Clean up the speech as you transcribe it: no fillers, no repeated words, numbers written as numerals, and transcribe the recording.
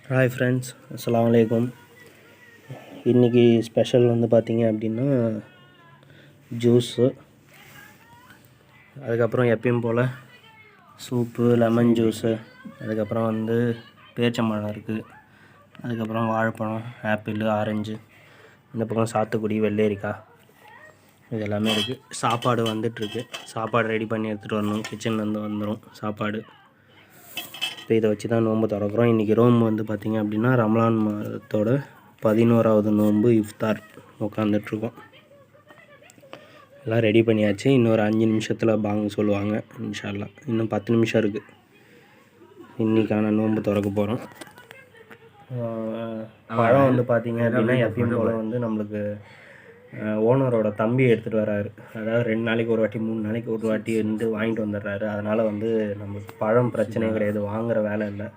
Hi friends, அஸ்ஸலாமு அலைக்கும். இன்றைக்கி ஸ்பெஷல் வந்து பார்த்திங்க அப்படின்னா ஜூஸு, அதுக்கப்புறம் எப்பயும் போல் சூப்பு, லெமன் ஜூஸு, அதுக்கப்புறம் வந்து பேரிச்சம்பழம் இருக்குது, அதுக்கப்புறம் வாழைப்பழம், ஆப்பிள், ஆரஞ்சு, இந்த பக்கம் சாத்துக்குடி, வெள்ளரிக்காய், இது எல்லாமே இருக்குது. சாப்பாடு வந்துட்டுருக்கு. சாப்பாடு ரெடி பண்ணி எடுத்துகிட்டு வரணும். கிச்சன்லேருந்து வந்துடும் சாப்பாடு. இப்போ இதை வச்சு தான் நோன்பு திறக்கிறோம். இன்றைக்கி நோன்பு வந்து பார்த்திங்க அப்படின்னா ரமலான் மாதத்தோட 11வது நோன்பு இஃப்தார் உட்காந்துட்ருக்கோம். எல்லாம் ரெடி பண்ணியாச்சு. இன்னொரு 5 நிமிஷத்தில் பாங்கு சொல்லுவாங்க இன்ஷா அல்லாஹ். இன்னும் 10 நிமிஷம் இருக்குது. இன்றைக்கான நோன்பு திறக்க போகிறோம். பழம் வந்து பார்த்திங்க அப்படின்னா எப்பயும் போல் வந்து நம்மளுக்கு ஓனரோட தம்பி எடுத்துகிட்டு வராரு. அதாவது 2 நாளைக்கு ஒரு வாட்டி 3 நாளைக்கு ஒரு வாட்டி வந்து வாங்கிட்டு வந்துடுறாரு. அதனால் வந்து நம்மளுக்கு பழம் பிரச்சனையும் கிடையாது, வாங்குகிற வேலை இல்லை.